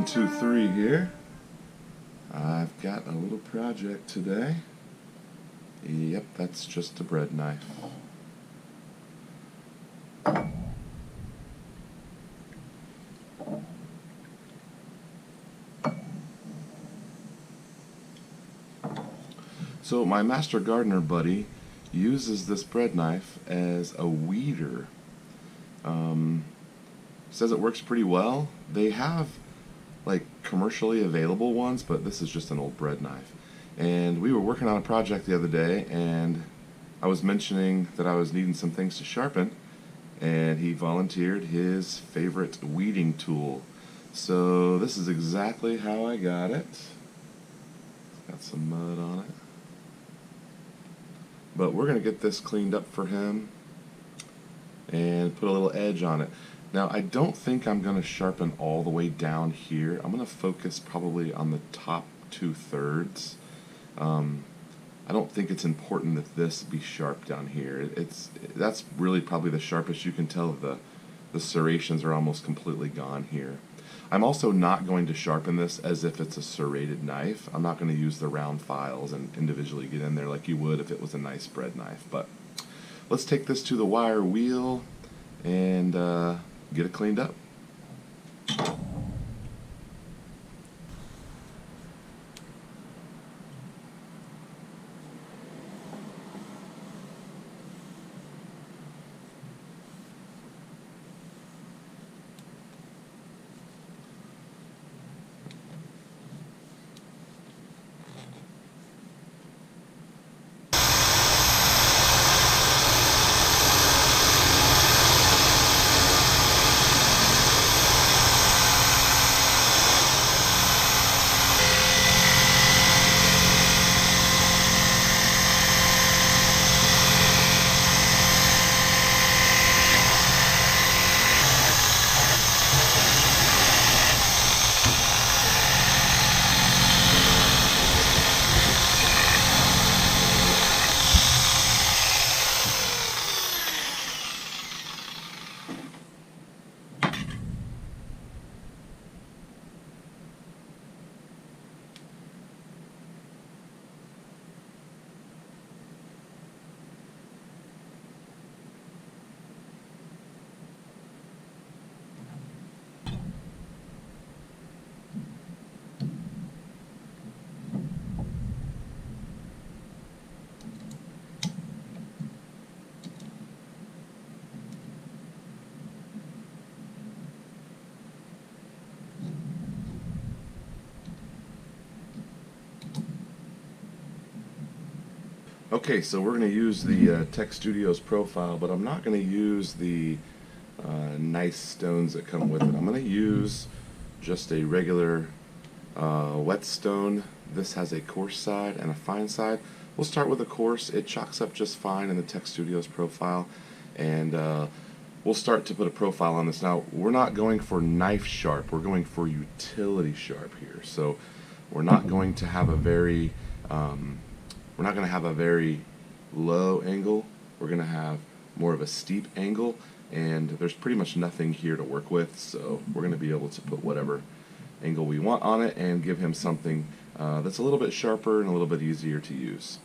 1, 2, 3 here. I've got a little project today. Yep, that's just a bread knife. So my master gardener buddy uses this bread knife as a weeder. Says it works pretty well. They have like commercially available ones, but this is just an old bread knife. And we were working on a project the other day, and I was mentioning that I was needing some things to sharpen, and he volunteered his favorite weeding tool. So this is exactly how I got it. It's got some mud on it. But we're going to get this cleaned up for him and put a little edge on it. Now, I don't think I'm going to sharpen all the way down here. I'm going to focus probably on the top 2/3. I don't think it's important that this be sharp down here. That's really probably the sharpest. You can tell the serrations are almost completely gone here. I'm also not going to sharpen this as if it's a serrated knife. I'm not going to use the round files and individually get in there like you would if it was a nice bread knife. But let's take this to the wire wheel and get it cleaned up. Okay, so we're going to use the Tech Studios profile, but I'm not going to use the nice stones that come with it. I'm going to use just a regular whetstone. This has a coarse side and a fine side. We'll start with a coarse. It chalks up just fine in the Tech Studios profile, and we'll start to put a profile on this. Now, we're not going for knife sharp. We're going for utility sharp here. So we're not going to have a very low angle. We're going to have more of a steep angle, and there's pretty much nothing here to work with, so we're going to be able to put whatever angle we want on it and give him something that's a little bit sharper and a little bit easier to use.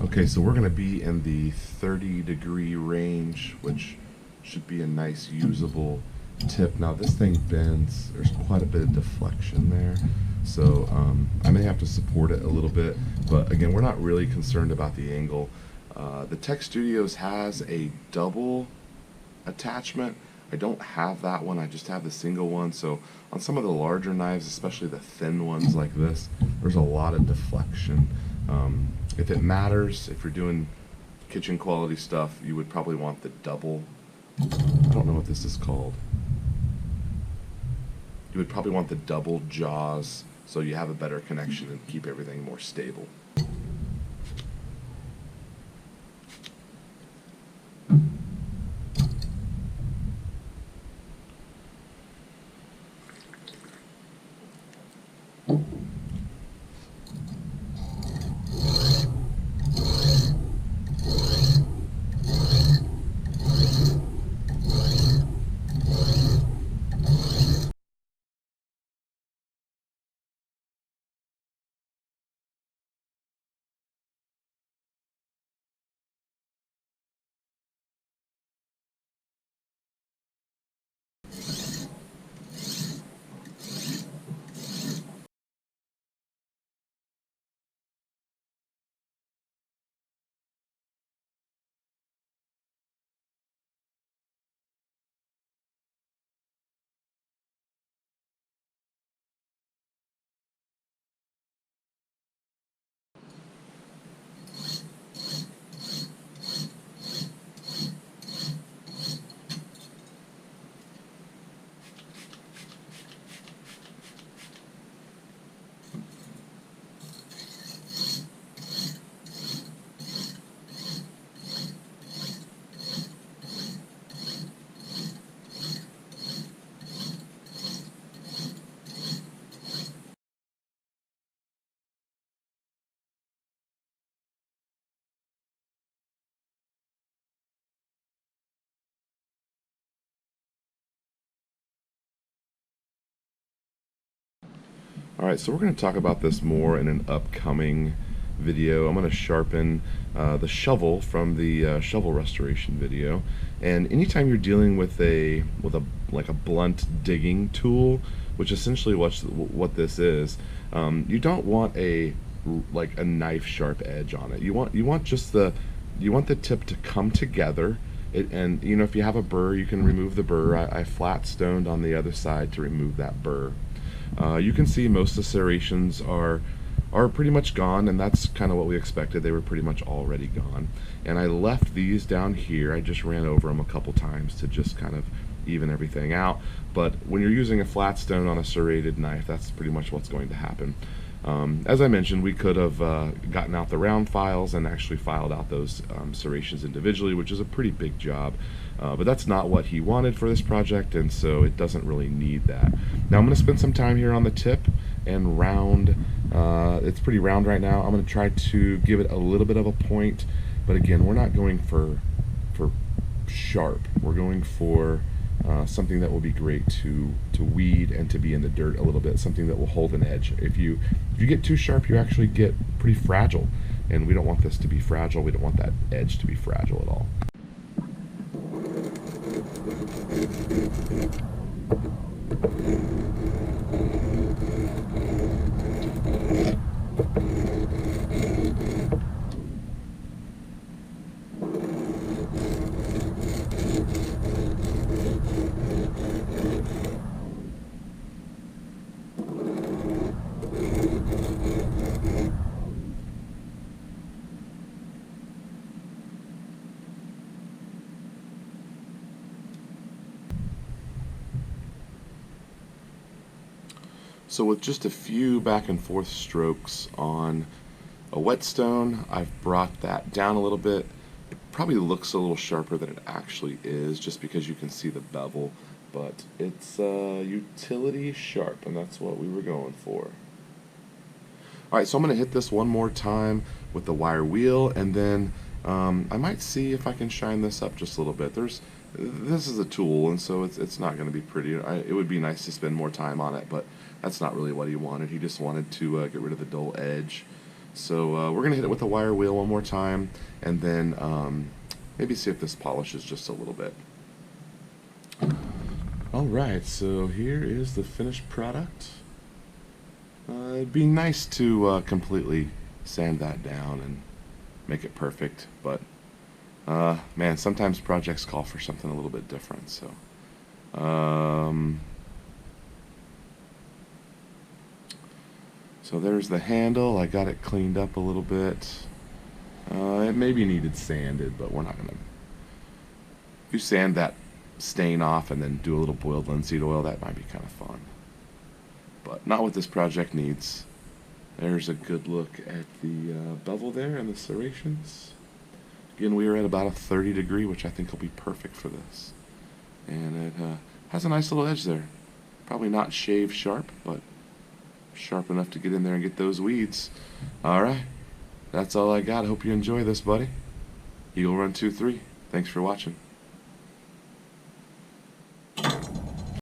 Okay, so we're going to be in the 30-degree range, which should be a nice usable tip. Now this thing bends, there's quite a bit of deflection there, so I may have to support it a little bit, but again, we're not really concerned about the angle. The Tech Studios has a double attachment. I don't have that one, I just have the single one, so on some of the larger knives, especially the thin ones like this, there's a lot of deflection. If it matters, if you're doing kitchen quality stuff, you would probably want the double, I don't know what this is called. You would probably want the double jaws so you have a better connection and keep everything more stable. Alright, so we're going to talk about this more in an upcoming video. I'm going to sharpen the shovel from the shovel restoration video. And anytime you're dealing with a blunt digging tool, which essentially what this is, you don't want a knife sharp edge on it. You want just the tip to come together. And you know, if you have a burr, you can remove the burr. I flat stoned on the other side to remove that burr. You can see most of the serrations are pretty much gone, and that's kind of what we expected. They were pretty much already gone. And I left these down here. I just ran over them a couple times to just kind of even everything out. But when you're using a flat stone on a serrated knife, that's pretty much what's going to happen. As I mentioned, we could have gotten out the round files and actually filed out those serrations individually, which is a pretty big job. But that's not what he wanted for this project, and so it doesn't really need that. Now I'm going to spend some time here on the tip and round. It's pretty round right now. I'm going to try to give it a little bit of a point, but again, we're not going for sharp. We're going for something that will be great to weed and to be in the dirt a little bit, something that will hold an edge. If you get too sharp, you actually get pretty fragile, and we don't want this to be fragile. We don't want that edge to be fragile at all. So with just a few back and forth strokes on a whetstone, I've brought that down a little bit. It probably looks a little sharper than it actually is, just because you can see the bevel, but it's utility sharp, and that's what we were going for. Alright, so I'm going to hit this one more time with the wire wheel, and then I might see if I can shine this up just a little bit. This is a tool, and so it's not going to be pretty. It would be nice to spend more time on it, but that's not really what he wanted. He just wanted to get rid of the dull edge. So we're going to hit it with the wire wheel one more time, and then maybe see if this polishes just a little bit. Alright, so here is the finished product. It'd be nice to completely sand that down and make it perfect, but man, sometimes projects call for something a little bit different. So so there's the handle. I got it cleaned up a little bit. It maybe needed sanded, but we're not gonna. If you sand that stain off and then do a little boiled linseed oil, that might be kind of fun. but not what this project needs. There's a good look at the bevel there and the serrations. Again, we are at about a 30 degree, which I think will be perfect for this. And it has a nice little edge there. Probably not shave sharp, but sharp enough to get in there and get those weeds. Alright, that's all I got. Hope you enjoy this, buddy. Eagle Run 2-3. Thanks for watching.